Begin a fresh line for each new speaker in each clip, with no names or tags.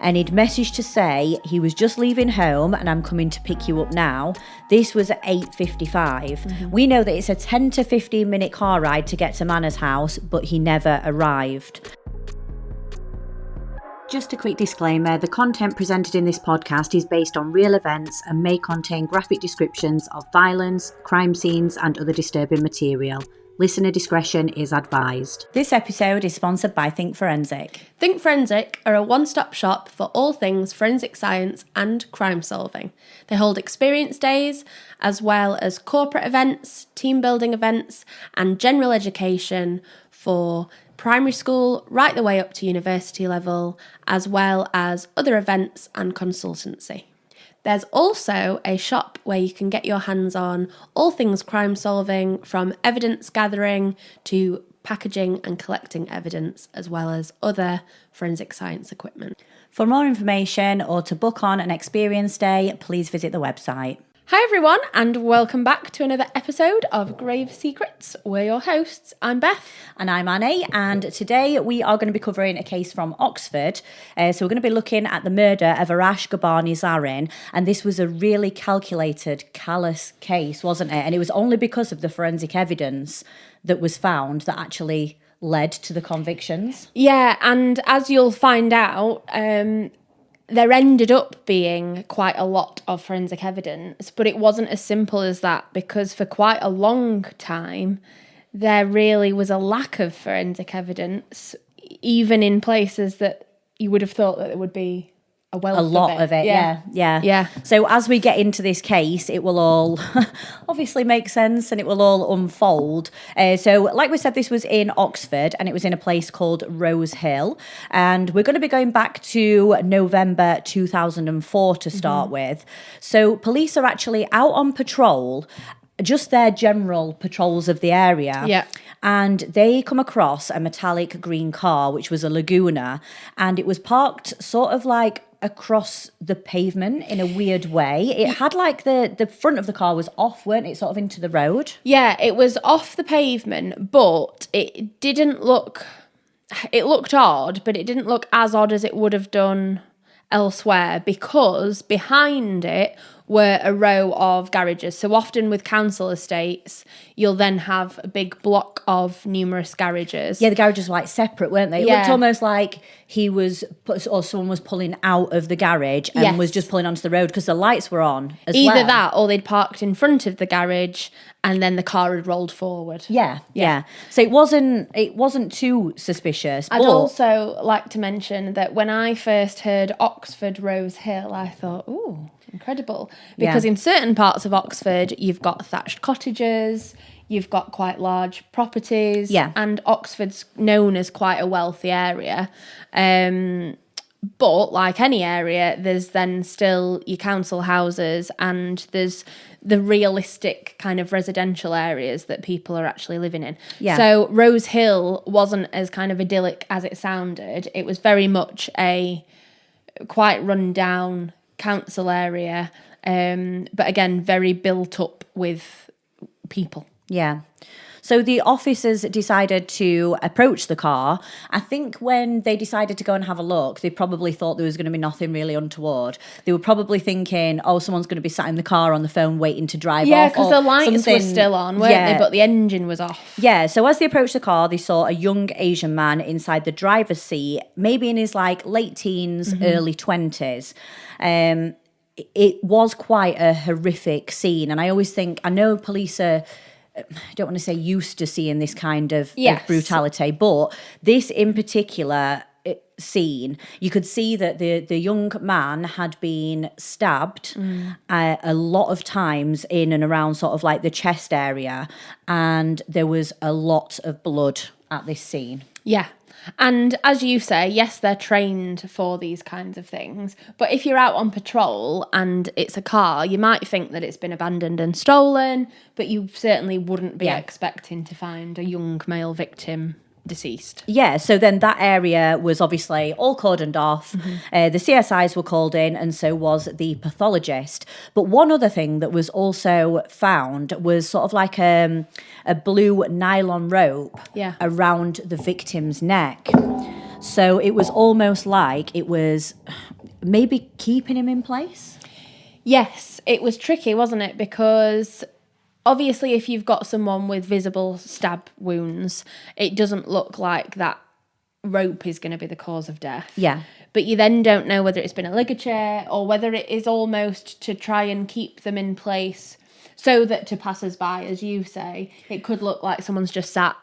And he'd messaged to say he was just leaving home and I'm coming to pick you up now. This was at 8:55. We know that it's a 10 to 15 minute car ride to get to Manners' house, but he never arrived. Just a quick disclaimer, the content presented in this podcast is based on real events and may contain graphic descriptions of violence, crime scenes and other disturbing material. Listener discretion is advised. This episode is sponsored by Think Forensic.
Think Forensic are a one-stop shop for all things forensic science and crime solving. They hold experience days, as well as corporate events, team building events, and general education for primary school right the way up to university level, as well as other events and consultancy. There's also a shop where you can get your hands on all things crime solving, from evidence gathering to packaging and collecting evidence, as well as other forensic science equipment.
For more information or to book on an experience day, please visit the website.
Hi everyone, and welcome back to another episode of Grave Secrets. We're your hosts. I'm Beth.
And I'm Annie, and today we are going to be covering a case from Oxford. So we're going to be looking at the murder of Arash, Ghorbani, Zarin, and this was a really calculated, callous case, wasn't it? And it was only because of the forensic evidence that was found that actually led to the convictions.
Yeah, and as you'll find out, there ended up being quite a lot of forensic evidence, but it wasn't as simple as that, because for quite a long time, there really was a lack of forensic evidence, even in places that you would have thought that there would be a
lot of it. Yeah. So as we get into this case, it will all obviously make sense and it will all unfold. So like we said, this was in Oxford and it was in a place called Rose Hill. And we're going to be going back to November 2004 to start with. So police are actually out on patrol, just their general patrols of the area.
Yeah.
And they come across a metallic green car, which was a Laguna, and it was parked sort of like across the pavement in a weird way. It had like the front of the car was off, weren't it? Sort of into the road.
Yeah, it was off the pavement, but it didn't look... It looked odd, but it didn't look as odd as it would have done elsewhere, because behind it were a row of garages. So often with council estates, you'll then have a big block of numerous garages.
Yeah, the garages were like separate, weren't they? It looked almost like someone was pulling out of the garage and was just pulling onto the road because the lights were on as well.
Either that, or they'd parked in front of the garage and then the car had rolled forward.
Yeah. So it wasn't too suspicious.
I'd also like to mention that when I first heard Oxford Rose Hill, I thought, ooh, incredible. Because in certain parts of Oxford, you've got thatched cottages, you've got quite large properties, and Oxford's known as quite a wealthy area. But like any area, there's then still your council houses and there's the realistic kind of residential areas that people are actually living in. Yeah. So Rose Hill wasn't as kind of idyllic as it sounded. It was very much a quite run down council area, but again, very built up with people.
Yeah. So the officers decided to approach the car. I think when they decided to go and have a look, they probably thought there was going to be nothing really untoward. They were probably thinking, oh, someone's going to be sat in the car on the phone waiting to drive off.
Yeah, because the lights were still on, weren't they? But the engine was off.
Yeah, so as they approached the car, they saw a young Asian man inside the driver's seat, maybe in his like late teens, early 20s. It was quite a horrific scene. And I always think, I know police are... I don't want to say used to seeing this kind of brutality, but this in particular scene, you could see that the young man had been stabbed a lot of times in and around sort of like the chest area, and there was a lot of blood at this scene.
Yeah. And as you say, yes, they're trained for these kinds of things. But if you're out on patrol and it's a car, you might think that it's been abandoned and stolen, but you certainly wouldn't be expecting to find a young male victim deceased.
Yeah, so then that area was obviously all cordoned off. The CSIs were called in, and so was the pathologist. But one other thing that was also found was sort of like a blue nylon rope around the victim's neck. So it was almost like it was maybe keeping him in place.
Yes, it was tricky, wasn't it? Because obviously if you've got someone with visible stab wounds, it doesn't look like that rope is going to be the cause of death.
Yeah.
But you then don't know whether it's been a ligature or whether it is almost to try and keep them in place so that to passers-by, as you say, it could look like someone's just sat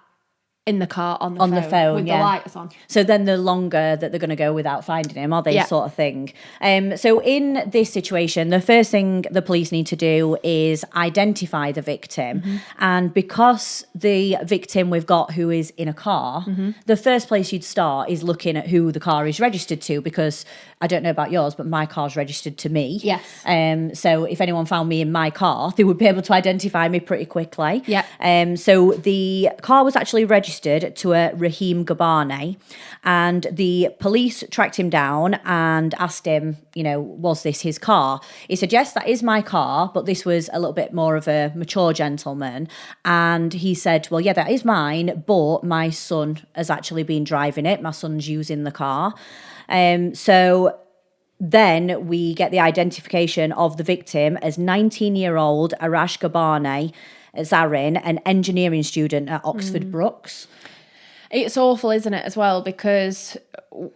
in the car on the phone with the lights on.
So then the longer that they're going to go without finding him, are they,
Yeah.
sort of thing. So in this situation, the first thing the police need to do is identify the victim.
Mm-hmm.
And because the victim we've got who is in a car,
Mm-hmm.
the first place you'd start is looking at who the car is registered to, because I don't know about yours, but my car's registered to me.
Yes.
So if anyone found me in my car, they would be able to identify me pretty quickly.
Yeah.
So the car was actually registered to a Rahim Ghorbani, and the police tracked him down and asked him, was this his car? He said, yes, that is my car, but this was a little bit more of a mature gentleman. And he said, well, yeah, that is mine, but my son has actually been driving it. My son's using the car. So then we get the identification of the victim as 19-year-old Arash Ghorbani, Zarin, an engineering student at Oxford Brookes.
It's awful, isn't it, as well? Because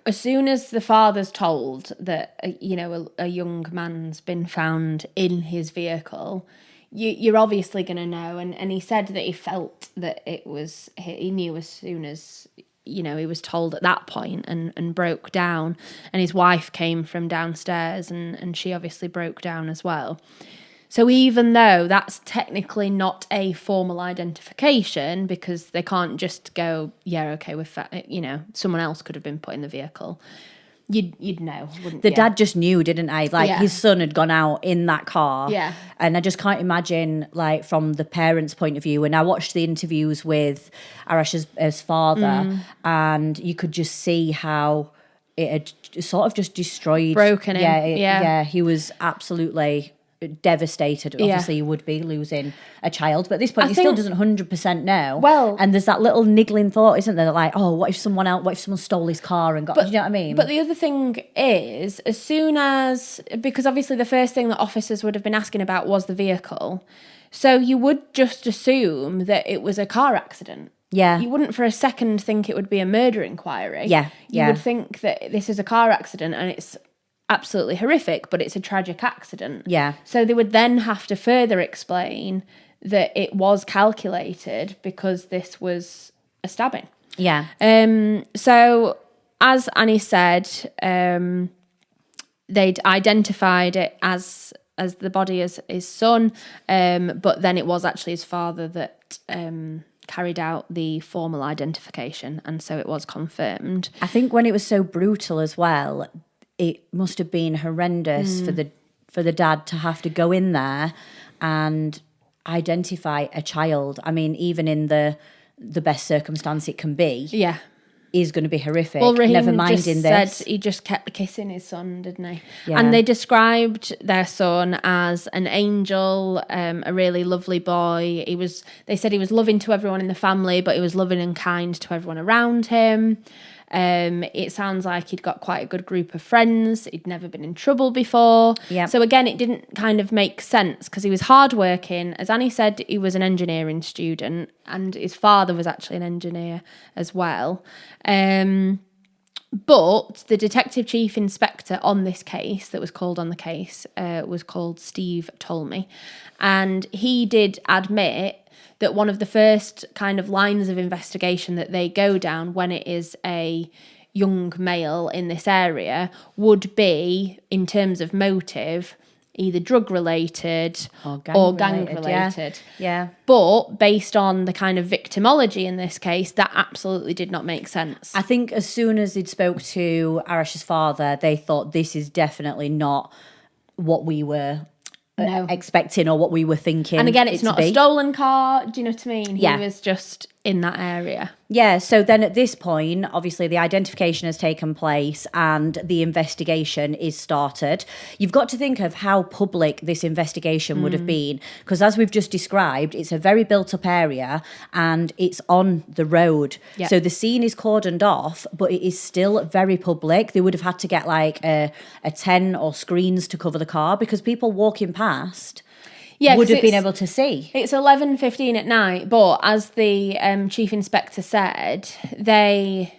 as soon as the father's told that, a young man's been found in his vehicle, you're obviously going to know. And he said that he felt that he knew as soon as, he was told at that point and broke down. And his wife came from downstairs and she obviously broke down as well. So even though that's technically not a formal identification, because they can't just go, yeah, okay, someone else could have been put in the vehicle, you'd know, wouldn't you?
The dad just knew, didn't he? His son had gone out in that car.
Yeah.
And I just can't imagine, from the parents' point of view. And I watched the interviews with Arash's father, and you could just see how it had sort of just destroyed.
Broken him.
Yeah, he was absolutely devastated. Obviously, you would be losing a child, but at this point, he still doesn't 100% know.
Well,
and there's that little niggling thought, isn't there? Like, oh, what if someone stole his car and got? Do you know what I mean?
But the other thing is, because obviously the first thing that officers would have been asking about was the vehicle, so you would just assume that it was a car accident.
Yeah.
You wouldn't for a second think it would be a murder inquiry.
Yeah.
You would think that this is a car accident and it's absolutely horrific, but it's a tragic accident.
Yeah.
So they would then have to further explain that it was calculated because this was a stabbing.
Yeah.
So as Annie said, they'd identified it as the body as his son, but then it was actually his father that carried out the formal identification, and so it was confirmed.
I think when it was so brutal as well, it must have been horrendous for the dad to have to go in there and identify a child. I mean, even in the best circumstance it can be, is going to be horrific.
Well, Rahim
never mind
just
in this.
said he just kept kissing his son, didn't he?
Yeah.
And they described their son as an angel, a really lovely boy. They said he was loving to everyone in the family, but he was loving and kind to everyone around him. It sounds like he'd got quite a good group of friends. He'd never been in trouble before.
Yeah.
So again, it didn't kind of make sense because he was hardworking. As Annie said, he was an engineering student and his father was actually an engineer as well. But the detective chief inspector on this case that was called on the case was called Steve Tolmie. And he did admit that one of the first kind of lines of investigation that they go down when it is a young male in this area would be, in terms of motive, either drug-related or gang-related.
Yeah.
But based on the kind of victimology in this case, that absolutely did not make sense.
I think as soon as they'd spoke to Arash's father, they thought this is definitely not what we were expecting or what we were thinking.
And again, it's not a stolen car. Do you know what I mean? He was just in that area.
Yeah, so then at this point, obviously the identification has taken place and the investigation is started. You've got to think of how public this investigation would have been, because as we've just described, it's a very built up area and it's on the road.
Yep.
So the scene is cordoned off, but it is still very public. They would have had to get like a tent or screens to cover the car because people walking past would have been able to see.
It's 11:15 at night, but as the chief inspector said, they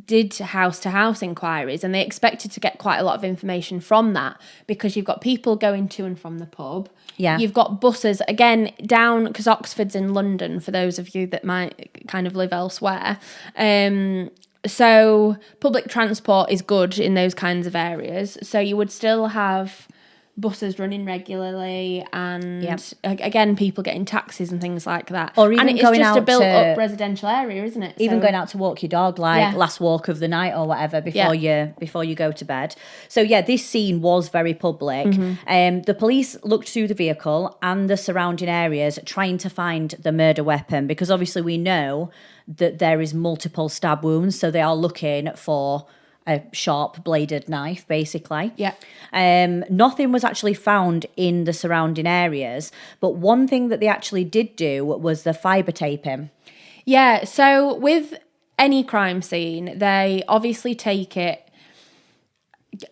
did house-to-house inquiries and they expected to get quite a lot of information from that because you've got people going to and from the pub.
Yeah.
You've got buses, again, down, because Oxford's in London, for those of you that might kind of live elsewhere. So public transport is good in those kinds of areas. So you would still have buses running regularly and again people getting taxis and things like that,
or even
and it's
going
just
out
a built
to,
up residential area, isn't it?
Even going out to walk your dog, like last walk of the night or whatever before you go to bed. So yeah, this scene was very public. The police looked through the vehicle and the surrounding areas trying to find the murder weapon, because obviously we know that there is multiple stab wounds, so they are looking for a sharp bladed knife, basically.
Yeah.
Nothing was actually found in the surrounding areas, but one thing that they actually did do was the fibre taping.
Yeah, so with any crime scene, they obviously take it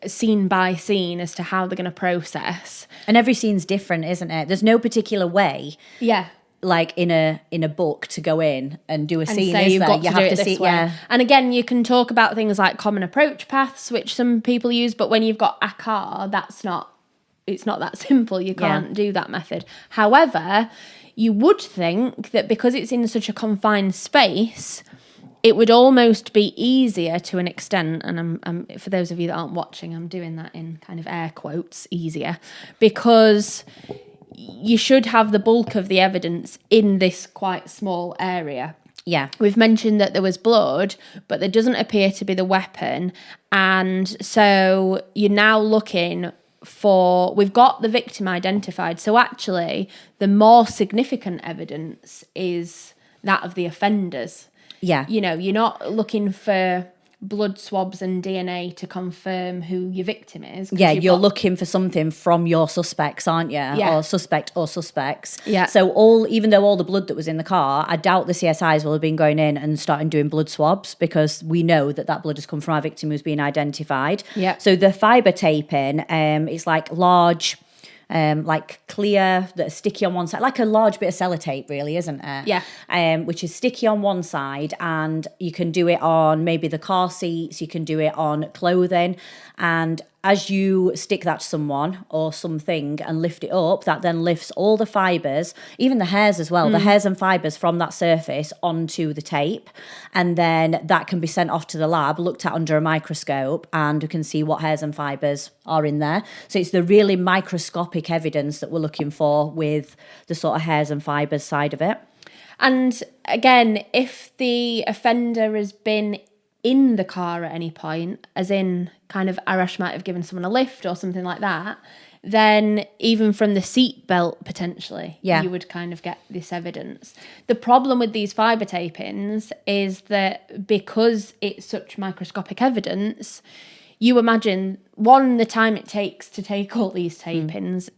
scene by scene as to how they're going to process.
And every scene's different, isn't it? There's no particular way.
Yeah.
Like in a book to go in and do a scene,
say
is
you've
there?
got
You
to
have
do
to
it
see,
this way. And again, you can talk about things like common approach paths, which some people use, but when you've got a car, it's not that simple. You can't do that method. However, you would think that because it's in such a confined space, it would almost be easier to an extent, and I'm for those of you that aren't watching, I'm doing that in kind of air quotes, easier, because you should have the bulk of the evidence in this quite small area.
Yeah.
We've mentioned that there was blood, but there doesn't appear to be the weapon. And so you're now looking for, we've got the victim identified. So actually, the more significant evidence is that of the offenders.
Yeah.
You know, you're not looking for blood swabs and DNA to confirm who your victim is.
Yeah, you're looking for something from your suspects, aren't you?
Yeah.
Or suspect or suspects.
Yeah.
So even though all the blood that was in the car, I doubt the CSIs will have been going in and starting doing blood swabs, because we know that blood has come from our victim who's been identified.
Yeah.
So the fibre taping, it's like large, like clear, that are sticky on one side, like a large bit of sellotape, really, isn't it?
Yeah.
Which is sticky on one side, and you can do it on maybe the car seats, you can do it on clothing, and as you stick that to someone or something and lift it up, that then lifts all the fibres, even the hairs as well, the hairs and fibres from that surface onto the tape. And then that can be sent off to the lab, looked at under a microscope, and we can see what hairs and fibres are in there. So it's the really microscopic evidence that we're looking for with the sort of hairs and fibres side of it.
And again, if the offender has been in the car at any point, as in kind of Arash might have given someone a lift or something like that, then even from the seat belt potentially, you would kind of get this evidence. The problem with these fibre tapings is that because it's such microscopic evidence, you imagine, one, the time it takes to take all these tapings,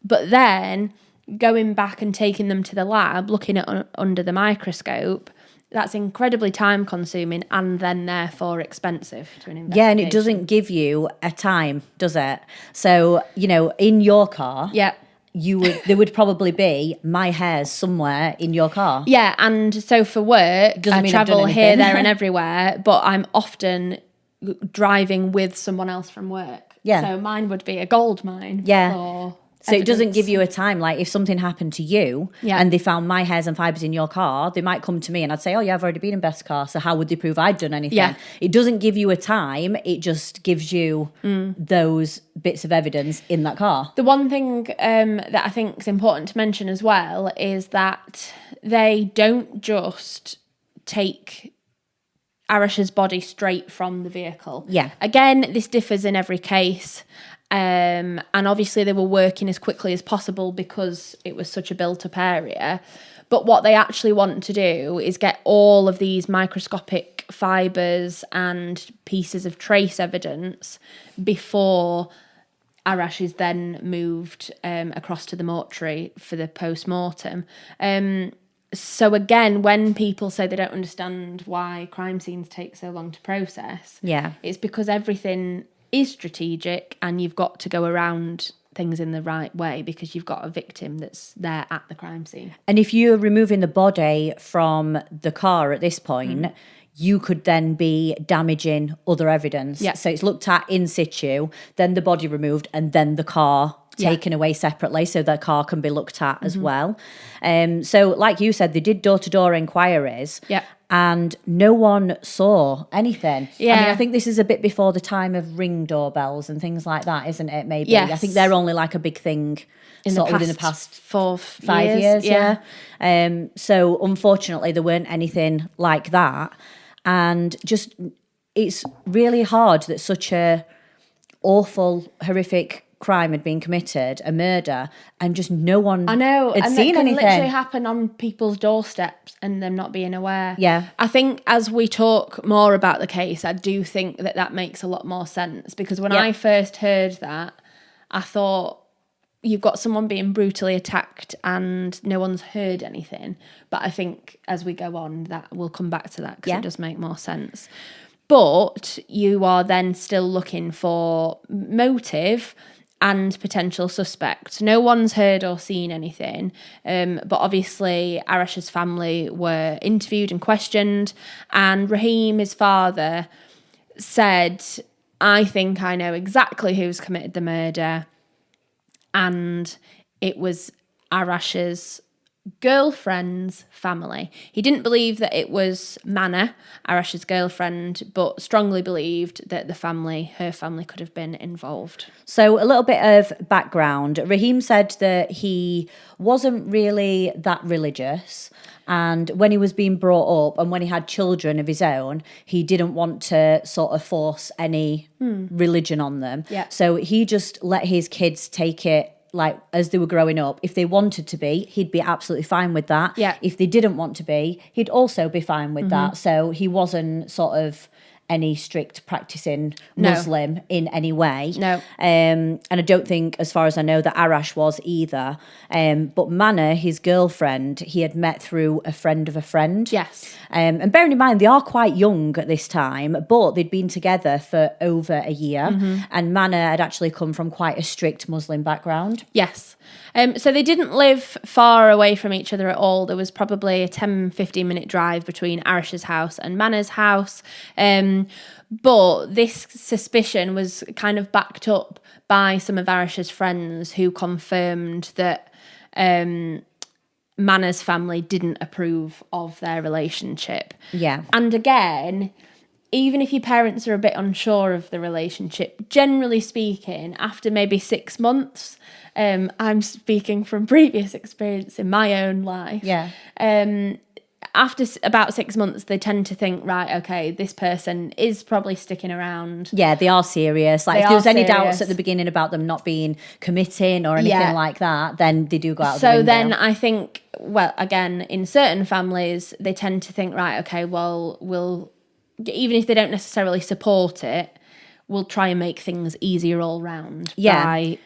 but then going back and taking them to the lab, looking at under the microscope, that's incredibly time consuming and then therefore expensive to an investigation.
Yeah, and it doesn't give you a time, does it? So, in your car, there would probably be my hairs somewhere in your car.
Yeah, and so for work, I travel here, there and everywhere, but I'm often driving with someone else from work.
Yeah.
So mine would be a gold mine.
Yeah. So it doesn't give you a time. Like if something happened to you and they found my hairs and fibres in your car, they might come to me and I'd say, oh yeah, I've already been in Beth's car. So how would they prove I'd done anything? Yeah. It doesn't give you a time. It just gives you those bits of evidence in that car.
The one thing that I think is important to mention as well is that they don't just take Arash's body straight from the vehicle.
Yeah.
Again, this differs in every case. And obviously they were working as quickly as possible because it was such a built-up area. But what they actually want to do is get all of these microscopic fibres and pieces of trace evidence before Arash is then moved across to the mortuary for the post-mortem. So again, when people say they don't understand why crime scenes take so long to process, it's because everything is strategic and you've got to go around things in the right way because you've got a victim that's there at the crime scene.
And if you're removing the body from the car at this point, you could then be damaging other evidence.
Yeah.
So it's looked at in situ, then the body removed, and then the car taken away separately so the car can be looked at as well. So like you said, they did door-to-door inquiries.
Yeah.
And no one saw anything.
Yeah.
I mean, I think this is a bit before the time of Ring doorbells and things like that, isn't it? Maybe.
Yes.
I think they're only like a big thing within the past
5
years. Yeah. So unfortunately, there weren't anything like that. And just, it's really hard that such a awful, horrific crime had been committed, a murder, and just no one had seen anything.
It can literally happen on people's doorsteps and them not being aware.
Yeah.
I think as we talk more about the case, I do think that makes a lot more sense, because when I first heard that, I thought, you've got someone being brutally attacked and no one's heard anything. But I think as we go on, that we'll come back to that, because it does make more sense. But you are then still looking for motive and potential suspect. No one's heard or seen anything, but obviously Arash's family were interviewed and questioned, and Raheem, his father, said, I think I know exactly who's committed the murder, and it was Arash's girlfriend's family. He didn't believe that it was Mana, Arash's girlfriend, but strongly believed that her family could have been involved.
So a little bit of background. Raheem said that he wasn't really that religious, and when he was being brought up and when he had children of his own, he didn't want to sort of force any religion on them.
Yeah.
So he just let his kids take it like as they were growing up. If they wanted to be, he'd be absolutely fine with that.
Yeah.
If they didn't want to be, he'd also be fine with that. So he wasn't sort of any strict practicing Muslim in any way.
No.
And I don't think, as far as I know, that Arash was either. But Mana, his girlfriend, he had met through a friend of a friend.
Yes.
And bearing in mind, they are quite young at this time, but they'd been together for over a year. And Mana had actually come from quite a strict Muslim background.
Yes. So they didn't live far away from each other at all. There was probably a 10-15 minute drive between Arash's house and Mana's house. But this suspicion was kind of backed up by some of Arash's friends who confirmed that Mana's family didn't approve of their relationship.
Yeah.
And again, even if your parents are a bit unsure of the relationship, generally speaking, after maybe 6 months, I'm speaking from previous experience in my own life.
Yeah.
After about 6 months, they tend to think, right, okay, this person is probably sticking around.
Yeah, they are serious. Like, if there was any doubts at the beginning about them not being committing or anything like that, then they do go out the window.
So then I think, well, again, in certain families, they tend to think, right, okay, well, we'll, even if they don't necessarily support it, we'll try and make things easier all round by,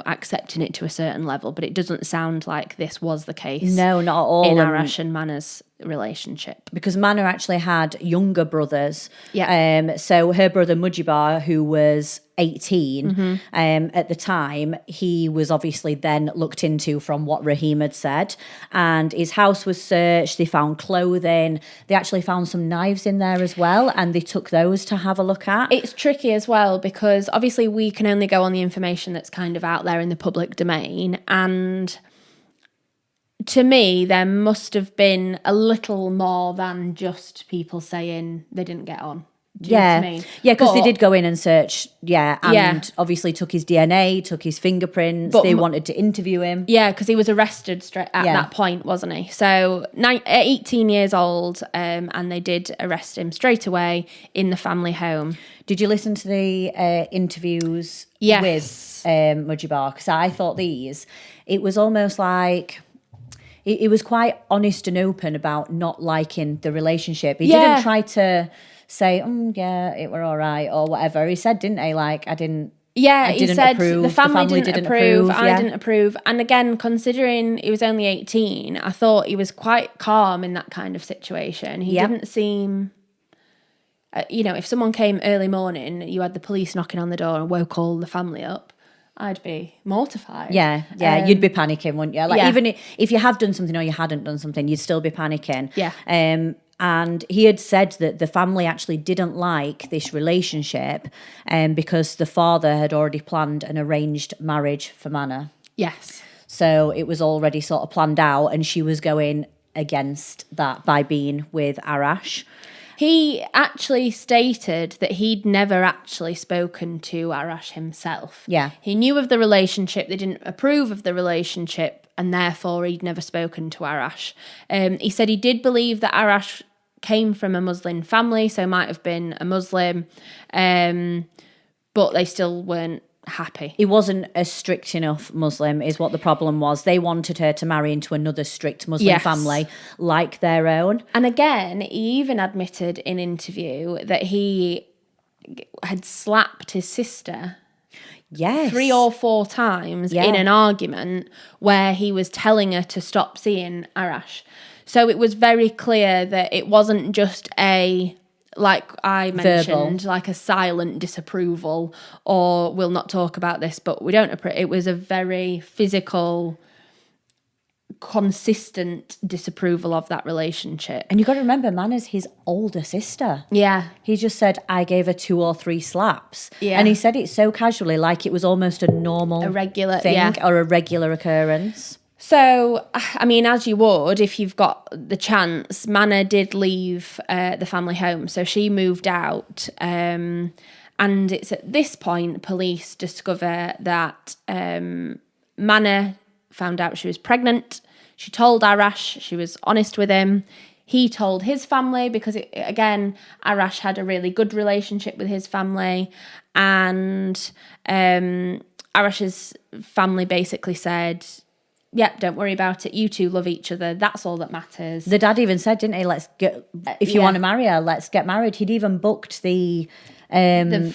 accepting it to a certain level. But it doesn't sound like this was the case.
No, not at all.
In Arash and Mana's relationship.
Because Mana actually had younger brothers.
Yeah.
So her brother Mujibar, who was 18 at the time, he was obviously then looked into from what Raheem had said. And his house was searched. They found clothing. They actually found some knives in there as well. And they took those to have a look at.
It's tricky as well, because obviously we can only go on the information that's kind of out there in the public domain. And to me, there must have been a little more than just people saying they didn't get on. Do you know what I mean?
Yeah, because they did go in and search, and obviously took his DNA, took his fingerprints. They wanted to interview him.
Yeah, because he was arrested straight at that point, wasn't he? So 18 years old, and they did arrest him straight away in the family home.
Did you listen to the interviews with Mujibar? Because I thought it was almost like he was quite honest and open about not liking the relationship. He
Yeah.
didn't try to say, yeah, it were all right or whatever. He said, didn't he? Like, I didn't
He said
approve.
the family didn't approve. I
yeah.
didn't approve. And again, considering he was only 18, I thought he was quite calm in that kind of situation. He didn't seem, if someone came early morning, you had the police knocking on the door and woke all the family up, I'd be mortified.
Yeah, you'd be panicking, wouldn't you? Like, even if you have done something or you hadn't done something, you'd still be panicking.
Yeah.
And he had said that the family actually didn't like this relationship because the father had already planned an arranged marriage for Mana.
Yes.
So it was already sort of planned out, and she was going against that by being with Arash.
He actually stated that he'd never actually spoken to Arash himself.
Yeah.
He knew of the relationship, they didn't approve of the relationship, and therefore he'd never spoken to Arash. He said he did believe that Arash came from a Muslim family, so might have been a Muslim, but they still weren't happy.
He wasn't a strict enough Muslim is what the problem was. They wanted her to marry into another strict Muslim family like their own.
And again, he even admitted in interview that he had slapped his sister 3 or 4 times in an argument where he was telling her to stop seeing Arash. So it was very clear that it wasn't just like I mentioned,
verbal,
like a silent disapproval or we'll not talk about this, but we don't approve. It was a very physical, consistent disapproval of that relationship.
And you've got to remember, Mana's his older sister.
Yeah.
He just said, I gave her 2 or 3 slaps.
Yeah.
And he said it so casually, like it was almost a normal
regular
thing or a regular occurrence.
So, I mean, as you would, if you've got the chance, Mana did leave the family home. So she moved out. And it's at this point, police discover that Mana found out she was pregnant. She told Arash, she was honest with him. He told his family because, again, Arash had a really good relationship with his family. And Arash's family basically said, yeah, don't worry about it. You two love each other. That's all that matters.
The dad even said, didn't he, let's get, if you want to marry her, let's get married. He'd even booked the venue,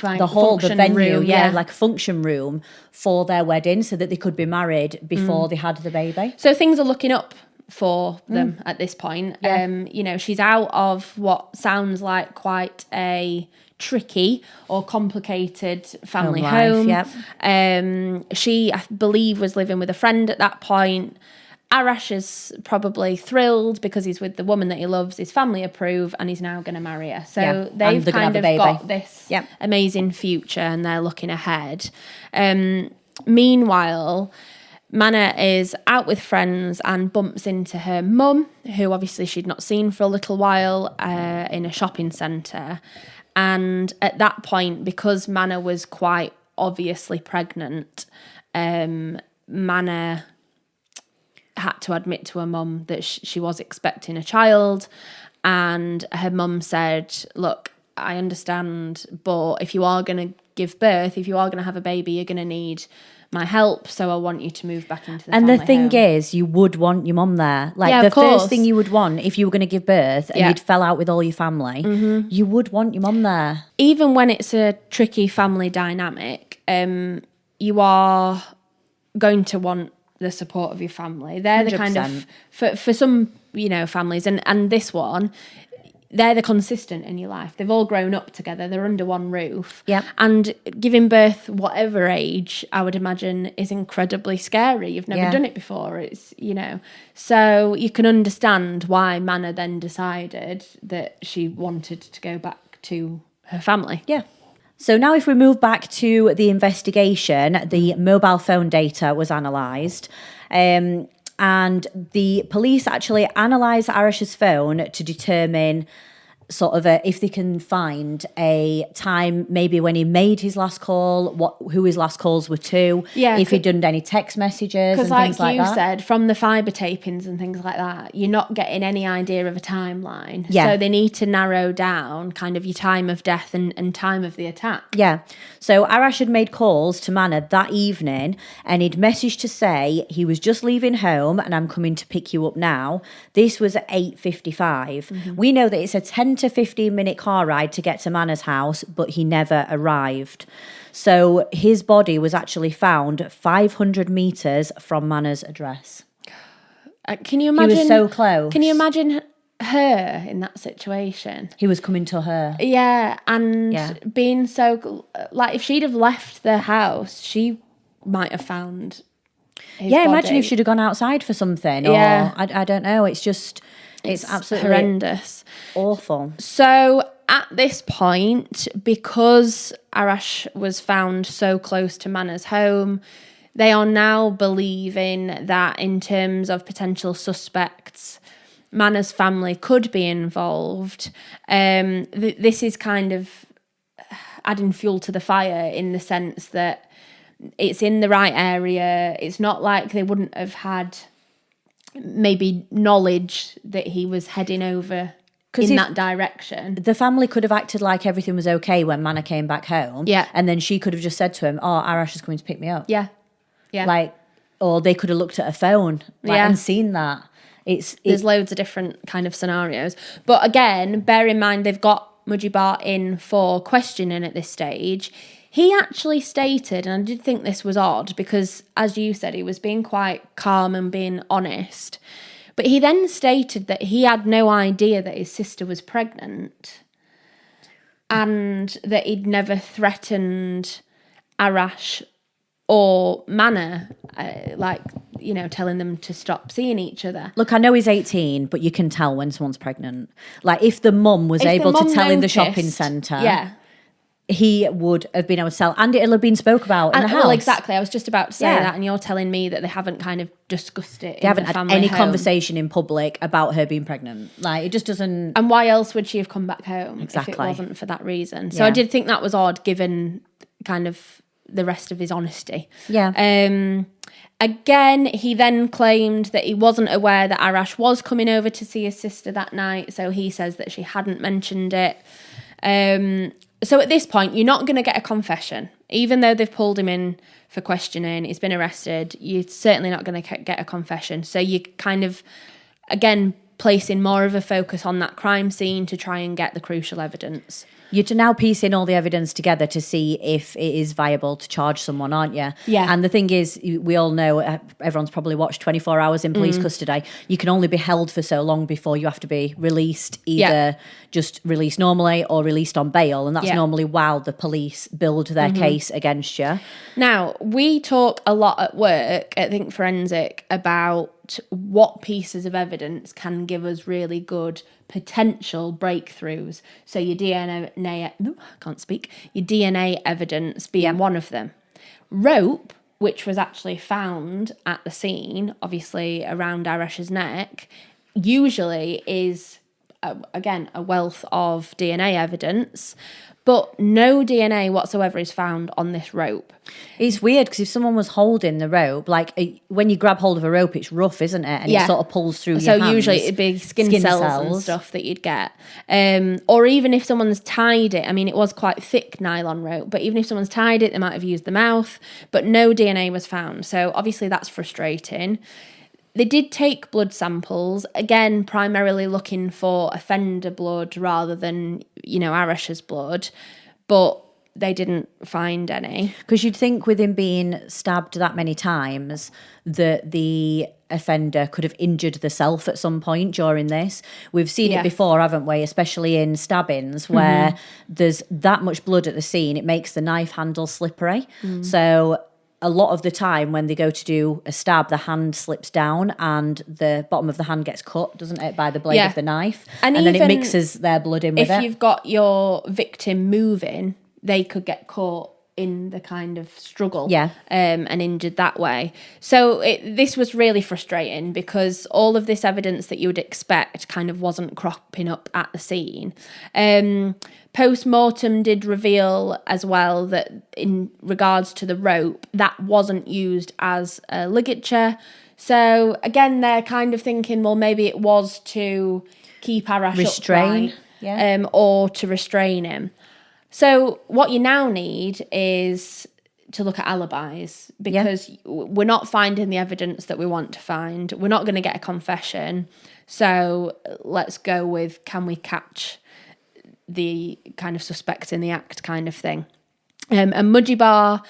room,
like a function room for their wedding so that they could be married before they had the baby.
So things are looking up for them at this point. Yeah. She's out of what sounds like quite a tricky or complicated family home. She, I believe, was living with a friend at that point. Arash is probably thrilled because he's with the woman that he loves, his family approve, and he's now going to marry her. So they've kind of got this amazing future and they're looking ahead. Meanwhile, Mana is out with friends and bumps into her mum, who obviously she'd not seen for a little while, in a shopping centre. And at that point, because Mana was quite obviously pregnant, Mana had to admit to her mum that she was expecting a child. And her mum said, look, I understand, but if you are going to give birth, if you are going to have a baby, you're going to need my help, so I want you to move back into the family
And the thing
home.
is, you would want your mum there. Like, the first thing you would want if you were going to give birth and you'd fell out with all your family, you would want your mum there. Even
when it's a tricky family dynamic, you are going to want the support of your family. They're 100%. The kind of, for some, families, and this one, they're the consistent in your life. They've all grown up together. They're under one roof.
Yeah.
And giving birth, whatever age, I would imagine, is incredibly scary. You've never done it before. It's, So you can understand why Mana then decided that she wanted to go back to her family.
Yeah. So now if we move back to the investigation, the mobile phone data was analysed. And the police actually analysed Arash's phone to determine sort of if they can find a time maybe when he made his last call, who his last calls were to, if he'd done any text messages and things like that.
Because like you said, from the fibre tapings and things like that, you're not getting any idea of a timeline.
Yeah.
So they need to narrow down kind of your time of death and time of the attack.
Yeah. So Arash had made calls to Mana that evening, and he'd messaged to say he was just leaving home and I'm coming to pick you up now. This was at 8:55. We know that it's a 10 to 15 minute car ride to get to Mana's house, but he never arrived. So his body was actually found 500 metres from Mana's address.
Can you imagine?
He was so close.
Can you imagine her in that situation?
He was coming to her.
Yeah, and being so... Like, if she'd have left the house, she might have found his body.
Imagine if she'd have gone outside for something. Or, I don't know. It's just... It's absolutely
horrendous.
Awful.
So at this point, because Arash was found so close to Mana's home, they are now believing that in terms of potential suspects, Mana's family could be involved. This is kind of adding fuel to the fire in the sense that it's in the right area. It's not like they wouldn't have had maybe knowledge that he was heading over in that direction.
The family could have acted like everything was okay when Mana came back home.
Yeah.
And then she could have just said to him, oh, Arash is coming to pick me up.
Yeah. Yeah.
Like, or they could have looked at a phone and seen that. There's
loads of different kind of scenarios. But again, bear in mind they've got Mujibur in for questioning at this stage. He actually stated, and I did think this was odd because, as you said, he was being quite calm and being honest. But he then stated that he had no idea that his sister was pregnant and that he'd never threatened Arash or Mana, telling them to stop seeing each other.
Look, I know he's 18, but you can tell when someone's pregnant. Like, if the mum was able to tell in the shopping centre, he would have been able to tell, and it'll have been spoke about in the house.
Well, exactly. I was just about to say that, and you're telling me that they haven't kind of discussed it.
They haven't had any conversation in public about her being pregnant. Like, it just doesn't.
And why else would she have come back home if it wasn't for that reason? So I did think that was odd, given kind of the rest of his honesty.
Yeah.
Again, he then claimed that he wasn't aware that Arash was coming over to see his sister that night. So he says that she hadn't mentioned it. So at this point, you're not going to get a confession. Even though they've pulled him in for questioning, he's been arrested, you're certainly not going to get a confession. So you kind of, again, placing more of a focus on that crime scene to try and get the crucial evidence. You're
now piecing all the evidence together to see if it is viable to charge someone, aren't you?
Yeah.
And the thing is, we all know, everyone's probably watched 24 Hours in Police Custody. You can only be held for so long before you have to be released, either just released normally or released on bail. And that's normally while the police build their case against you.
Now, we talk a lot at work at Think Forensic about what pieces of evidence can give us really good potential breakthroughs. So your DNA evidence being one of them. Rope, which was actually found at the scene, obviously around Arash's neck, usually is, again, a wealth of DNA evidence, but no DNA whatsoever is found on this rope.
It's weird because if someone was holding the rope, like when you grab hold of a rope, it's rough, isn't it? And it sort of pulls through your hands. So
usually it'd be skin cells and stuff that you'd get. Or even if someone's tied it, I mean, it was quite thick nylon rope, but even if someone's tied it, they might have used the mouth, but no DNA was found. So obviously that's frustrating. They did take blood samples, again, primarily looking for offender blood rather than, Arash's blood, but they didn't find any.
Because you'd think with him being stabbed that many times that the offender could have injured the self at some point during this. We've seen it before, haven't we? Especially in stabbings where there's that much blood at the scene, it makes the knife handle slippery. So a lot of the time when they go to do a stab, the hand slips down and the bottom of the hand gets cut, doesn't it, by the blade of the knife. And then it mixes their blood in with it.
If you've got your victim moving, they could get caught in the kind of struggle,
Yeah.
and injured that way. So this was really frustrating because all of this evidence that you would expect kind of wasn't cropping up at the scene. Post-mortem did reveal as well that in regards to the rope, that wasn't used as a ligature. So again, they're kind of thinking, well, maybe it was to keep Arash
Restrain,
upright, or to restrain him. So what you now need is to look at alibis, because we're not finding the evidence that we want to find. We're not going to get a confession. So let's go with, can we catch the kind of suspects in the act kind of thing. And Mujibar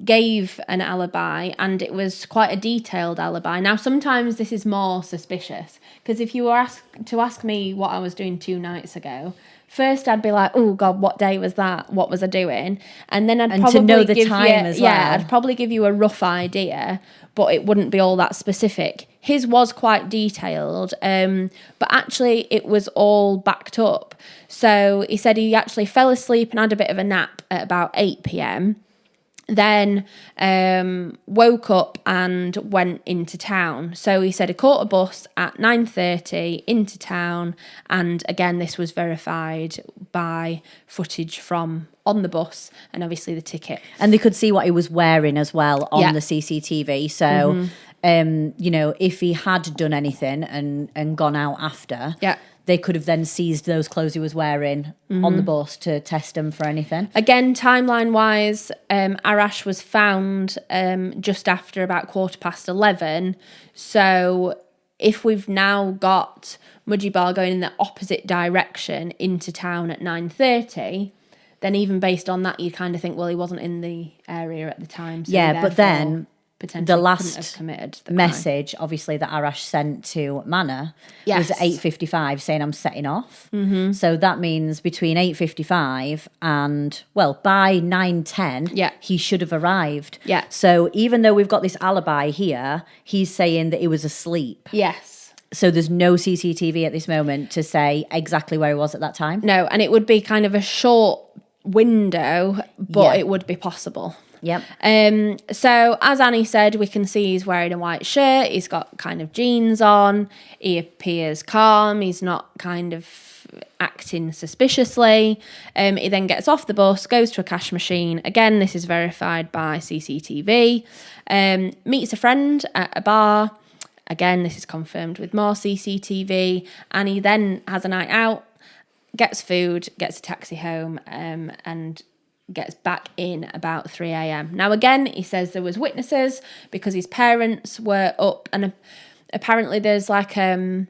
gave an alibi, and it was quite a detailed alibi. Now, sometimes this is more suspicious, because if you were ask me what I was doing 2 nights ago, first I'd be like, oh God, what day was that? What was I doing? And then I'd probably
to know the time as well.
Yeah, I'd probably give you a rough idea, but it wouldn't be all that specific. His was quite detailed, but actually it was all backed up. So he said he actually fell asleep and had a bit of a nap at about 8 p.m, then woke up and went into town. So he said he caught a bus at 9:30 into town, and again this was verified by footage from on the bus and obviously the ticket.
And they could see what he was wearing as well on the CCTV. So, if he had done anything and gone out after, they could have then seized those clothes he was wearing on the bus to test them for anything.
Again, timeline-wise, Arash was found just after about 11:15. So if we've now got Mujibar going in the opposite direction into town at 9:30, then even based on that, you kind of think, well, he wasn't in the area at the time. So
but then the last
committed the
message, obviously, that Arash sent to Mana was at 8:55 saying, I'm setting off. So that means between 8:55 and, by 9:10, he should have arrived. So even though we've got this alibi here, he's saying that he was asleep.
Yes.
So there's no CCTV at this moment to say exactly where he was at that time?
No, and it would be kind of a short window, but it would be possible.
Yep.
So as Annie said, we can see he's wearing a white shirt. He's got kind of jeans on. He appears calm. He's not kind of acting suspiciously. He then gets off the bus, goes to a cash machine. Again, this is verified by CCTV. Meets a friend at a bar. Again, this is confirmed with more CCTV. And he then has a night out, gets food, gets a taxi home, and gets back in about 3 a.m. Now, again, he says there was witnesses because his parents were up, and apparently there's like a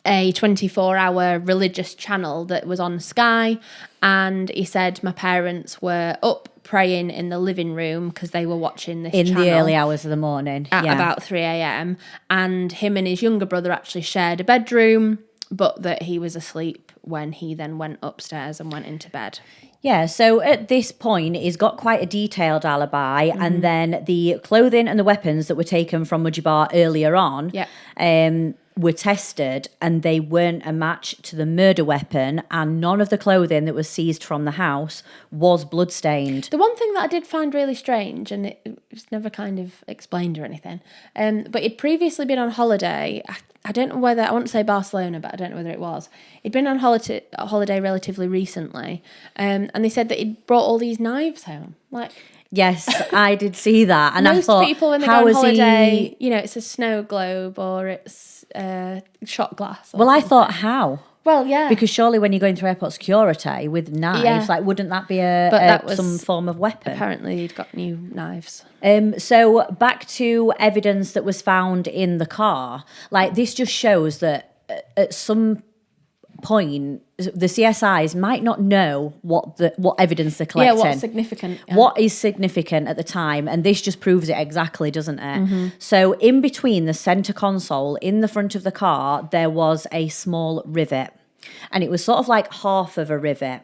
24-hour religious channel that was on Sky, and he said my parents were up praying in the living room because they were watching this channel.
In the early hours of the morning.
At about 3 a.m. And him and his younger brother actually shared a bedroom, but that he was asleep when he then went upstairs and went into bed.
Yeah, so at this point, he's got quite a detailed alibi, and then the clothing and the weapons that were taken from Mujibar earlier on were tested, and they weren't a match to the murder weapon, and none of the clothing that was seized from the house was bloodstained.
The one thing that I did find really strange, and it was never kind of explained or anything, but he'd previously been on holiday. I don't know whether, I want to say Barcelona, but I don't know whether it was. He'd been on holiday relatively recently, and they said that he'd brought all these knives home.
Yes, I did see that, and
most
I thought,
people when they go on holiday, it's a snow globe or it's shot glass.
Well, I thought, how?
Well, yeah.
Because surely when you're going through airport security with knives, wouldn't that be some form of weapon?
Apparently he'd got new knives.
So back to evidence that was found in the car. This just shows that at some point the CSIs might not know what evidence they're collecting.
Yeah, what's significant. Yeah.
What is significant at the time, and this just proves it exactly, doesn't it? So in between the centre console in the front of the car, there was a small rivet, and it was sort of like half of a rivet.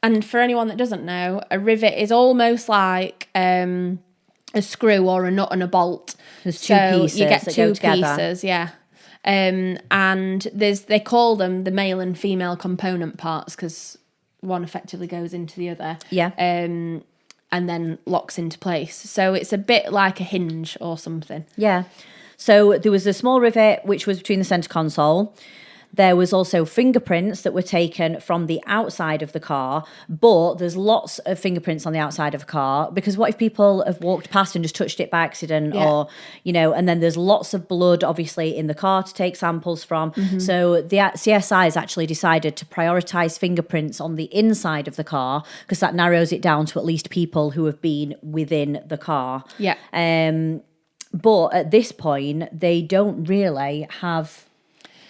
And for anyone that doesn't know, a rivet is almost like a screw or a nut and a bolt.
There's two pieces
you get
that
two
go together.
pieces, yeah. And they call them the male and female component parts because one effectively goes into the other.
Yeah.
and then locks into place. So it's a bit like a hinge or something.
Yeah. So there was a small rivet which was between the centre console. There was also fingerprints that were taken from the outside of the car, but there's lots of fingerprints on the outside of a car, because what if people have walked past and just touched it by accident, or, you know, and then there's lots of blood, obviously, in the car to take samples from. So the CSI has actually decided to prioritise fingerprints on the inside of the car, because that narrows it down to at least people who have been within the car.
Yeah.
But at this point, they don't really have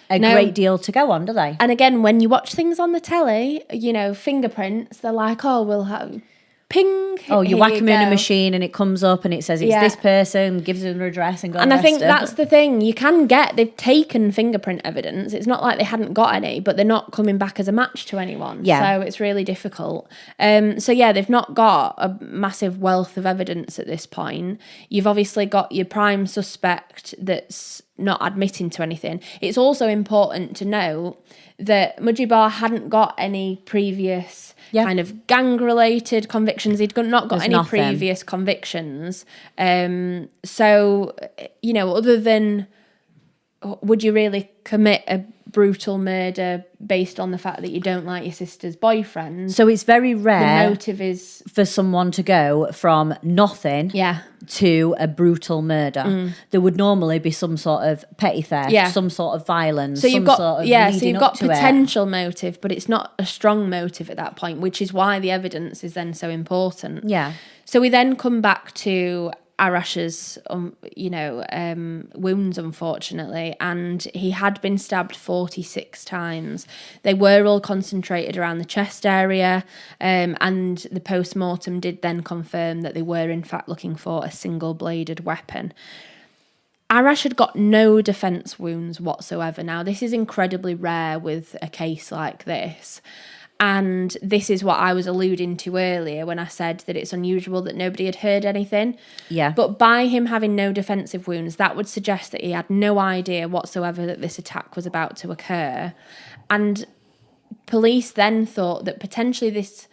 a great deal to go on, do they?
And again, when you watch things on the telly, you know, fingerprints, they're like, oh, we'll have ping.
Oh, you whack them in a machine and it comes up and it says it's this person, gives them their address and go.
And I think that's the thing. They've taken fingerprint evidence. It's not like they hadn't got any, but they're not coming back as a match to anyone.
Yeah.
So it's really difficult. They've not got a massive wealth of evidence at this point. You've obviously got your prime suspect that's not admitting to anything. It's also important to note that Mujibur hadn't got any previous kind of gang-related convictions. He'd not got any previous convictions. So, you know, other than, would you really commit a brutal murder based on the fact that you don't like your sister's boyfriend?
So it's very rare
the motive is
for someone to go from nothing to a brutal murder. There would normally be some sort of petty theft, some sort of violence,
so you've got
sort of
so you've got potential motive, but it's not a strong motive at that point, which is why the evidence is then so important.
Yeah.
So we then come back to Arash's, wounds, unfortunately, and he had been stabbed 46 times. They were all concentrated around the chest area, and the post-mortem did then confirm that they were in fact looking for a single-bladed weapon. Arash had got no defence wounds whatsoever. Now, this is incredibly rare with a case like this. And this is what I was alluding to earlier when I said that it's unusual that nobody had heard anything.
Yeah.
But by him having no defensive wounds, that would suggest that he had no idea whatsoever that this attack was about to occur. And police then thought that potentially this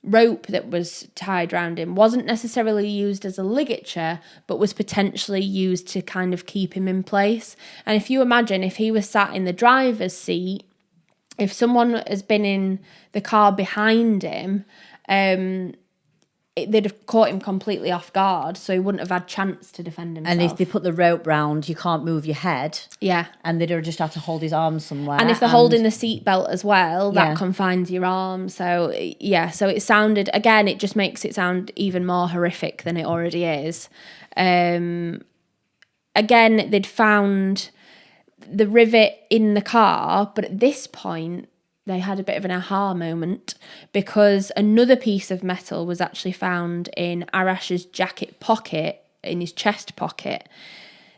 rope that was tied around him wasn't necessarily used as a ligature, but was potentially used to kind of keep him in place. And if you imagine, if he was sat in the driver's seat, if someone has been in the car behind him, they'd have caught him completely off guard, so he wouldn't have had chance to defend himself.
And if they put the rope round, you can't move your head.
Yeah.
And they'd have just had to hold his arms somewhere.
And if they're holding the seatbelt as well, that confines your arm. So, so it sounded, again, it just makes it sound even more horrific than it already is. Again, they'd found the rivet in the car, but at this point they had a bit of an aha moment, because another piece of metal was actually found in Arash's jacket pocket, in his chest pocket.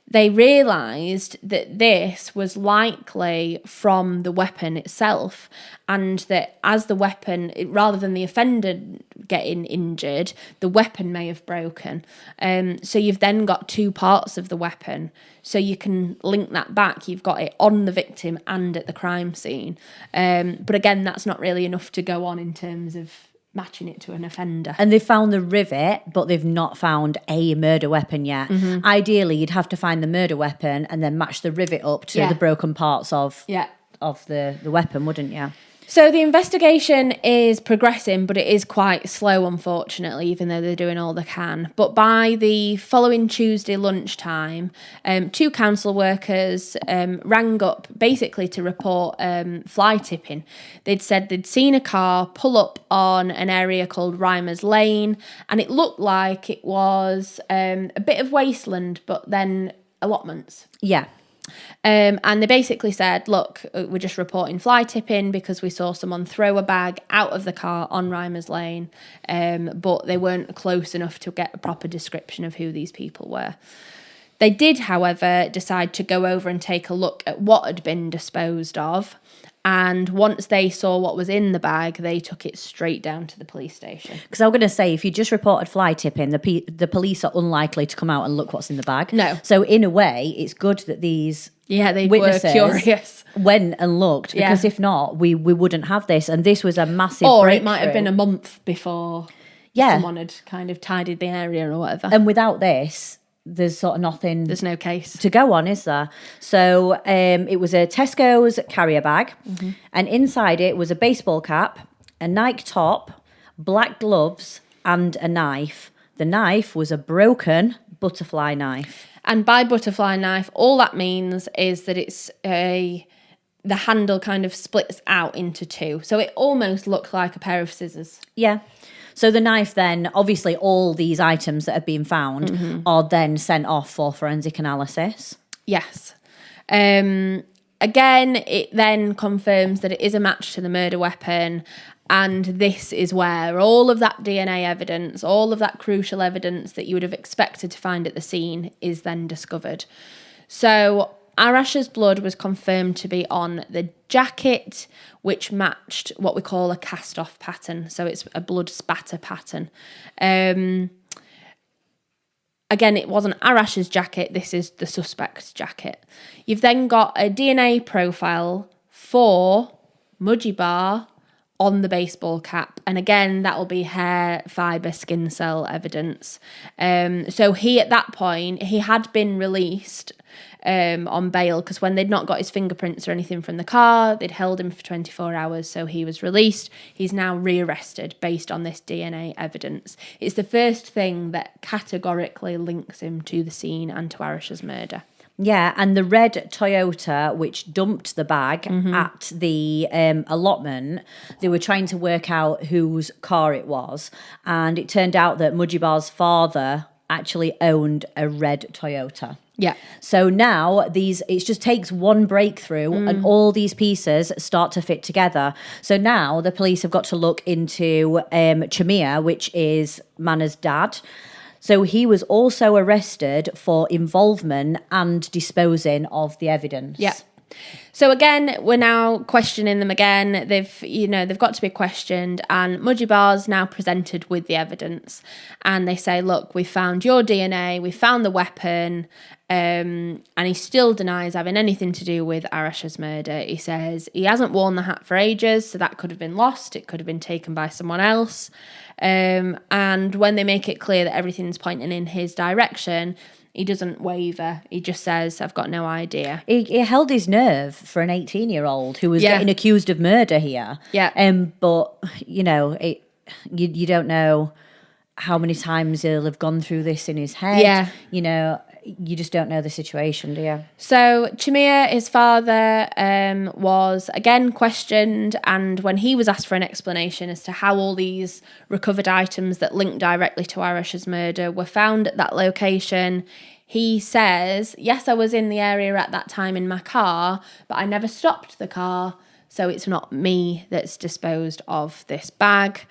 They realised that this was likely from the weapon itself, and that as the weapon, rather than the offender getting injured, the weapon may have broken. So you've then got two parts of the weapon, so you can link that back. You've got it on the victim and at the crime scene. But again, that's not really enough to go on in terms of matching it to an offender.
And they found the rivet, but they've not found a murder weapon yet. Ideally, you'd have to find the murder weapon and then match the rivet up to the broken parts of the weapon, wouldn't you?
So the investigation is progressing, but it is quite slow, unfortunately, even though they're doing all they can. But by the following Tuesday lunchtime, two council workers rang up basically to report fly tipping. They'd said they'd seen a car pull up on an area called Reimers Lane, and it looked like it was a bit of wasteland, but then allotments.
Yeah.
And they basically said, look, we're just reporting fly tipping because we saw someone throw a bag out of the car on Reimers Lane, but they weren't close enough to get a proper description of who these people were. They did, however, decide to go over and take a look at what had been disposed of. And once they saw what was in the bag, they took it straight down to the police station.
Because I was going to say, if you just reported fly tipping, the police are unlikely to come out and look what's in the bag.
No.
So in a way, it's good that these
they
witnesses
were curious,
went and looked, because if not, we wouldn't have this. And this was a massive
breakthrough.
breakthrough.
It might have been a month before.
Yeah.
Someone had kind of tidied the area or whatever.
And without this, there's sort of nothing.
There's no case
to go on, is there? So it was a Tesco's carrier bag, and inside it was a baseball cap, a Nike top, black gloves, and a knife. The knife was a broken butterfly knife.
And by butterfly knife, all that means is that it's the handle kind of splits out into two. So it almost looks like a pair of scissors.
Yeah. So the knife then, obviously all these items that have been found are then sent off for forensic analysis.
Yes. Again, it then confirms that it is a match to the murder weapon. And this is where all of that DNA evidence, all of that crucial evidence that you would have expected to find at the scene is then discovered. So Arash's blood was confirmed to be on the jacket, which matched what we call a cast-off pattern. So it's a blood spatter pattern. Again, it wasn't Arash's jacket. This is the suspect's jacket. You've then got a DNA profile for Mujibar on the baseball cap. And again, that will be hair, fibre, skin cell evidence. So he, at that point, he had been released on bail because when they'd not got his fingerprints or anything from the car, they'd held him for 24 hours, so he was released. He's now rearrested based on this DNA evidence. It's the first thing that categorically links him to the scene and to Arash's murder.
Yeah, and the red Toyota, which dumped the bag at the allotment, they were trying to work out whose car it was, and it turned out that Mujibar's father actually owned a red Toyota.
Yeah.
So now it just takes one breakthrough and all these pieces start to fit together. So now the police have got to look into Chamia, which is Mana's dad. So he was also arrested for involvement and disposing of the evidence.
Yeah. So again, we're now questioning them again. They've got to be questioned, and Mujibar's now presented with the evidence. And they say, look, we found your DNA, we found the weapon, and he still denies having anything to do with Arash's murder. He says he hasn't worn the hat for ages, so that could have been lost. It could have been taken by someone else. And when they make it clear that everything's pointing in his direction, he doesn't waver. He just says, I've got no idea.
He held his nerve for an 18-year-old who was getting accused of murder here.
Yeah.
But, you don't know how many times he'll have gone through this in his head.
Yeah.
You just don't know the situation, do you?
So Chamia, his father, was again questioned, and when he was asked for an explanation as to how all these recovered items that linked directly to Arash's murder were found at that location, he says, yes, I was in the area at that time in my car, but I never stopped the car, so it's not me that's disposed of this bag.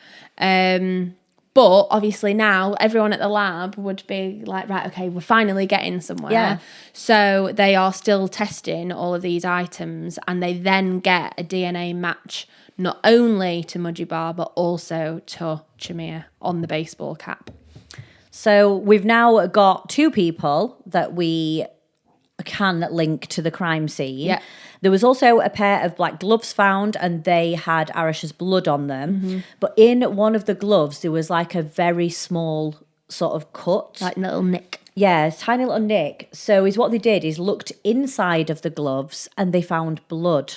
But obviously now everyone at the lab would be like, right, okay, we're finally getting somewhere.
Yeah.
So they are still testing all of these items, and they then get a DNA match not only to Mujibar but also to Chamia on the baseball cap.
So we've now got two people that we can link to the crime scene.
Yeah.
There was also a pair of black gloves found, and they had Arash's blood on them. But in one of the gloves, there was like a very small sort of cut.
Like a little nick.
Yeah, tiny little nick. So what they did is looked inside of the gloves and they found blood.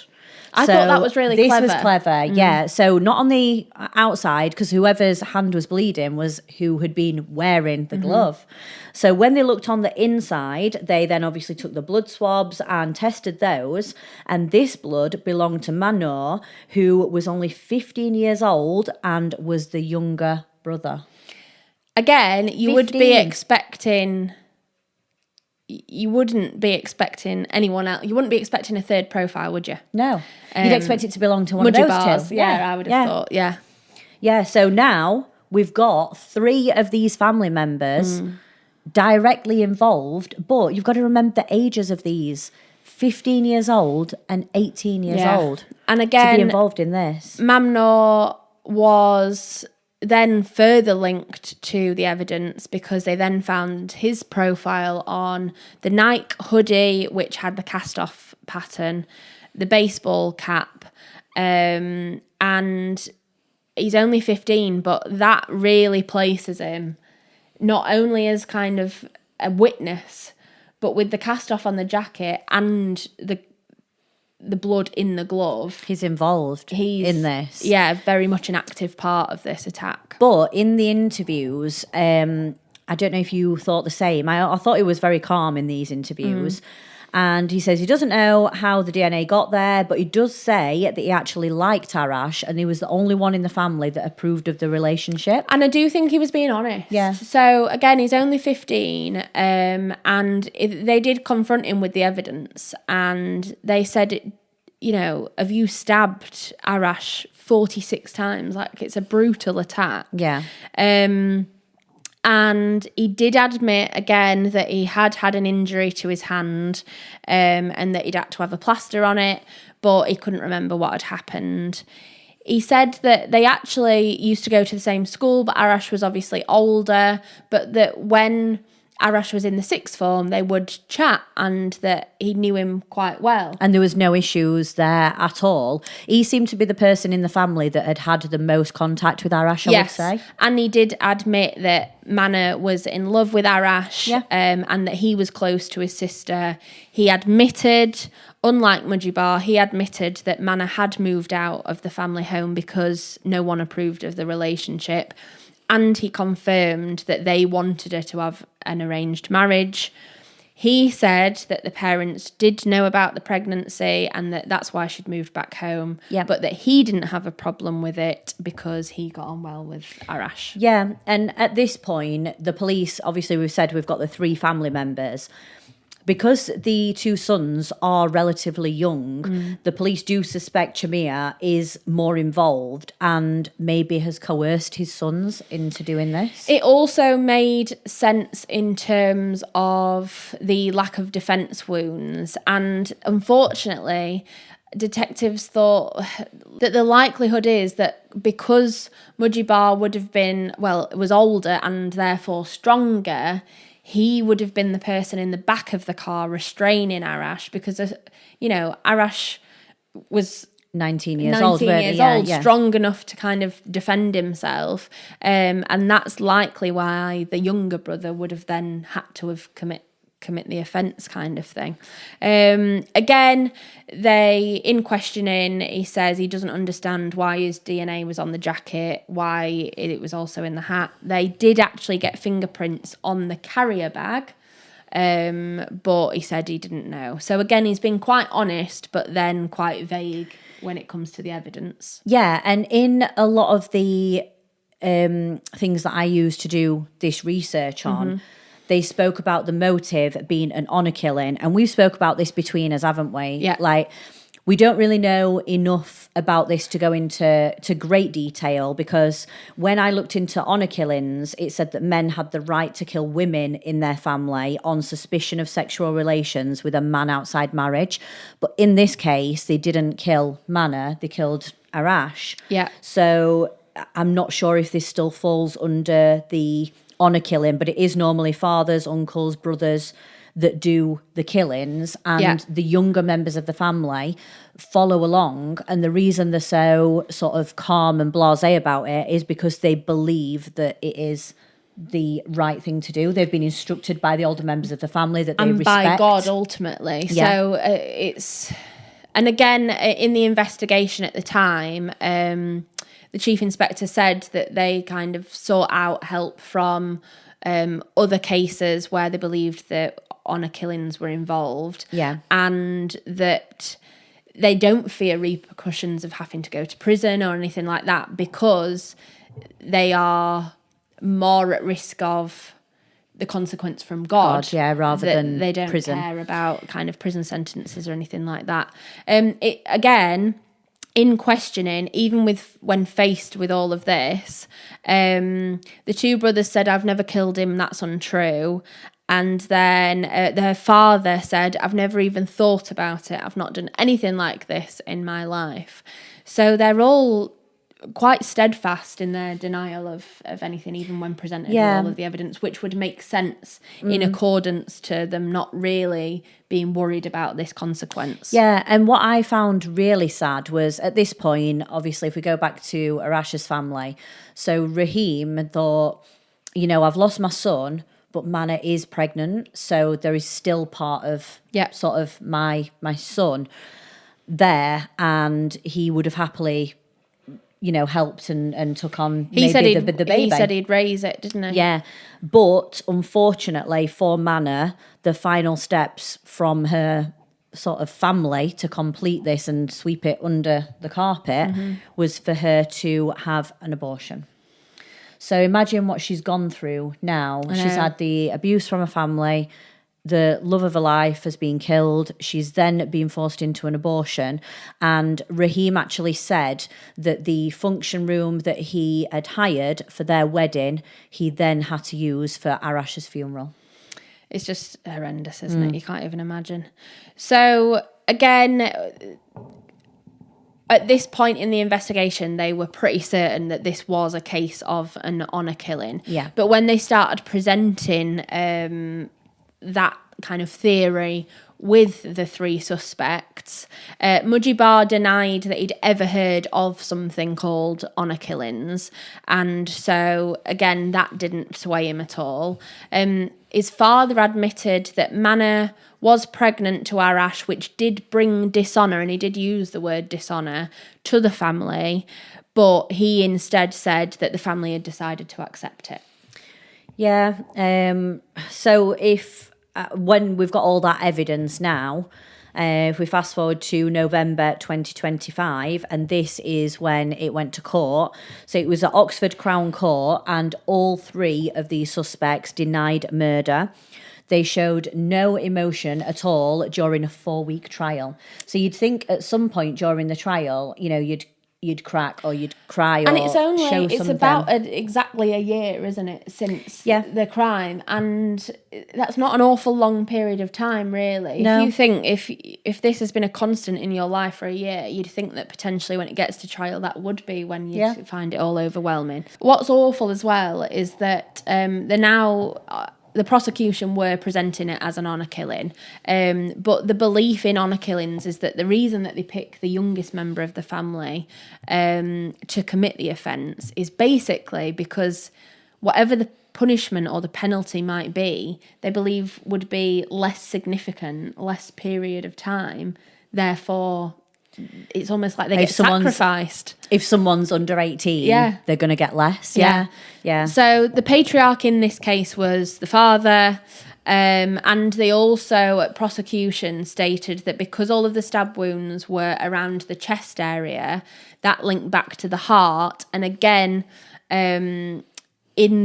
I thought that was really clever.
This was clever, yeah. So not on the outside, because whoever's hand was bleeding was who had been wearing the glove. So when they looked on the inside, they then obviously took the blood swabs and tested those. And this blood belonged to Manor, who was only 15 years old and was the younger brother.
Again, you
15.
would be expecting... You wouldn't be expecting anyone else. You wouldn't be expecting a third profile, would you?
No. You'd expect it to belong to one of those two.
Yeah, I would have thought, yeah.
Yeah, so now we've got 3 of these family members directly involved, but you've got to remember the ages of these. 15 years old and 18 years old.
And again,
to be involved in this.
Mamnor was then further linked to the evidence because they then found his profile on the Nike hoodie, which had the cast-off pattern, the baseball cap, and he's only 15, but that really places him not only as kind of a witness, but with the cast off on the jacket and the blood in the glove.
He's involved in this.
Yeah, very much an active part of this attack.
But in the interviews, I don't know if you thought the same. I thought he was very calm in these interviews. And he says he doesn't know how the DNA got there, but he does say that he actually liked Arash and he was the only one in the family that approved of the relationship.
And I do think he was being honest.
Yeah.
So, again, he's only 15, and they did confront him with the evidence, and they said, you know, have you stabbed Arash 46 times? Like, it's a brutal attack.
Yeah.
And he did admit again that he had an injury to his hand, and that he'd had to have a plaster on it, but he couldn't remember what had happened. He said that they actually used to go to the same school, but Arash was obviously older, but that when Arash was in the sixth form, they would chat and that he knew him quite well.
And there was no issues there at all. He seemed to be the person in the family that had the most contact with Arash, I would say.
And he did admit that Mana was in love with Arash, and that he was close to his sister. He admitted, unlike Mujibar, he admitted that Mana had moved out of the family home because no one approved of the relationship. And he confirmed that they wanted her to have an arranged marriage. He said that the parents did know about the pregnancy and that that's why she'd moved back home, but that he didn't have a problem with it because he got on well with Arash.
Yeah, and at this point, the police, obviously we've said we've got the 3 family members. Because the 2 sons are relatively young, the police do suspect Chamia is more involved and maybe has coerced his sons into doing this.
It also made sense in terms of the lack of defence wounds. And unfortunately, detectives thought that the likelihood is that because Mujibar would have been, was older and therefore stronger, he would have been the person in the back of the car restraining Arash because, Arash was
19 years old,
strong enough to kind of defend himself. And that's likely why the younger brother would have then had to have commit the offence kind of thing. Again, in questioning, he says he doesn't understand why his DNA was on the jacket, why it was also in the hat. They did actually get fingerprints on the carrier bag, but he said he didn't know. So again, he's been quite honest, but then quite vague when it comes to the evidence.
Yeah, and in a lot of the things that I use to do this research on, they spoke about the motive being an honour killing. And we've spoke about this between us, haven't we?
Yeah.
Like, we don't really know enough about this to go into great detail because when I looked into honour killings, it said that men had the right to kill women in their family on suspicion of sexual relations with a man outside marriage. But in this case, they didn't kill Mana, they killed Arash.
Yeah.
So I'm not sure if this still falls under the honour killing, but it is normally fathers, uncles, brothers that do the killings, and the younger members of the family follow along. And the reason they're so sort of calm and blasé about it is because they believe that it is the right thing to do. They've been instructed by the older members of the family that they respect.
And by God, ultimately. Yeah. So it's... And again, in the investigation at the time, the chief inspector said that they kind of sought out help from other cases where they believed that honour killings were involved.
Yeah.
And that they don't fear repercussions of having to go to prison or anything like that because they are more at risk of the consequence from God,
rather than
they don't
prison.
Care about kind of prison sentences or anything like that. Again, in questioning, even when faced with all of this, the 2 brothers said, "I've never killed him, that's untrue." And then their father said, "I've never even thought about it. I've not done anything like this in my life." So they're all quite steadfast in their denial of anything, even when presented with all of the evidence, which would make sense in accordance to them not really being worried about this consequence.
Yeah, and what I found really sad was at this point, obviously, if we go back to Arash's family, so Raheem thought, I've lost my son, but Mana is pregnant, so there is still part of sort of my son there, and he would have happily helped and took on the baby.
He said he'd raise it, didn't he?
Yeah. But unfortunately for Mana, the final steps from her sort of family to complete this and sweep it under the carpet was for her to have an abortion. So imagine what she's gone through now. She's had the abuse from her family. The love of her life has been killed. She's then been forced into an abortion. And Raheem actually said that the function room that he had hired for their wedding, he then had to use for Arash's funeral.
It's just horrendous, isn't it? You can't even imagine. So, again, at this point in the investigation, they were pretty certain that this was a case of an honour killing.
Yeah.
But when they started presenting that kind of theory with the three suspects, Mujibar denied that he'd ever heard of something called honour killings, and so again that didn't sway him at all. His father admitted that Mana was pregnant to Arash, which did bring dishonour, and he did use the word dishonour, to the family, but he instead said that the family had decided to accept it.
Yeah, so if when we've got all that evidence now, if we fast forward to November 2025, and this is when it went to court. So it was at Oxford Crown Court, and all three of these suspects denied murder. They showed no emotion at all during a 4-week trial. So you'd think at some point during the trial, you'd crack or you'd cry or
and it's
something.
about exactly a year, isn't it, since the crime, and that's not an awful long period of time, really.
No.
If you think if this has been a constant in your life for a year, you'd think that potentially when it gets to trial, that would be when you find it all overwhelming. What's awful as well is that the prosecution were presenting it as an honour killing, but the belief in honour killings is that the reason that they pick the youngest member of the family to commit the offence is basically because whatever the punishment or the penalty might be, they believe would be less significant, less period of time. Therefore, it's almost like they get sacrificed.
If someone's under 18, they're going to get less. Yeah.
So the patriarch in this case was the father, and they also, at prosecution, stated that because all of the stab wounds were around the chest area, that linked back to the heart. And again, in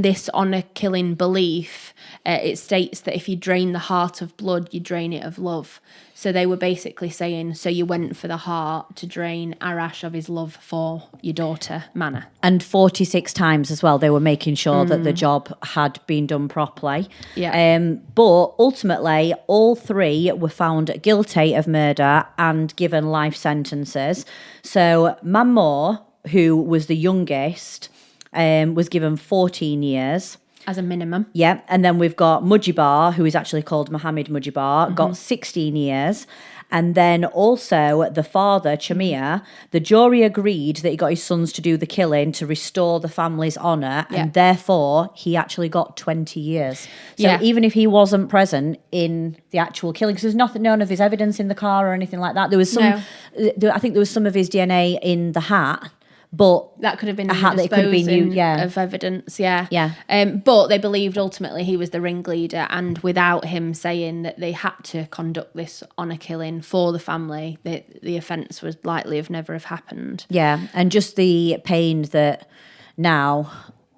this honour-killing belief, it states that if you drain the heart of blood, you drain it of love. So they were basically saying, so you went for the heart to drain Arash of his love for your daughter, Mana.
And 46 times as well, they were making sure that the job had been done properly.
Yeah.
But ultimately, all three were found guilty of murder and given life sentences. So Mamor, who was the youngest, was given 14 years.
As a minimum.
Yeah, and then we've got Mujibar, who is actually called Mohammed Mujibar, got 16 years. And then also the father, Chamia, the jury agreed that he got his sons to do the killing to restore the family's honour, and therefore he actually got 20 years. So even if he wasn't present in the actual killing, because there's none of his evidence in the car or anything like that. There was some, I think there was some of his DNA in the hat. But
that could have been
a hat that could have been used,
of evidence, but they believed ultimately he was the ringleader, and without him saying that they had to conduct this honour killing for the family, the offence would likely have never have happened.
Yeah, and just the pain that now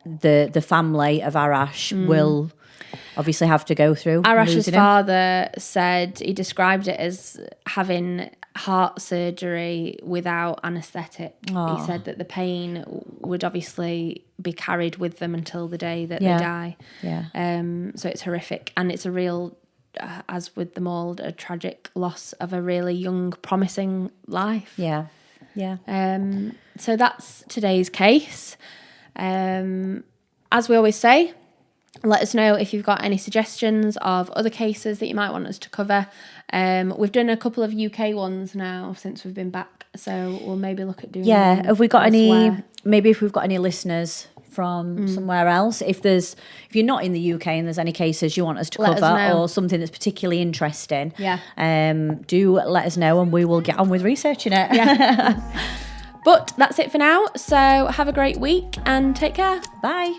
the family of Arash will obviously have to go through.
Arash's father said he described it as having heart surgery without anaesthetic.
Oh.
He said that the pain would obviously be carried with them until the day that they die.
Yeah.
So it's horrific, and it's a real, as with them all, a tragic loss of a really young, promising life.
Yeah. Yeah.
So that's today's case. As we always say, let us know if you've got any suggestions of other cases that you might want us to cover. We've done a couple of UK ones now since we've been back, so we'll maybe look at doing
Yeah, have we got
elsewhere.
any, maybe if we've got any listeners from somewhere else, if you're not in the UK and there's any cases you want us to
Let us
cover
know.
or something that's particularly interesting,
Yeah.
do let us know and we will get on with researching it.
Yeah. But that's it for now, so have a great week and take care.
Bye.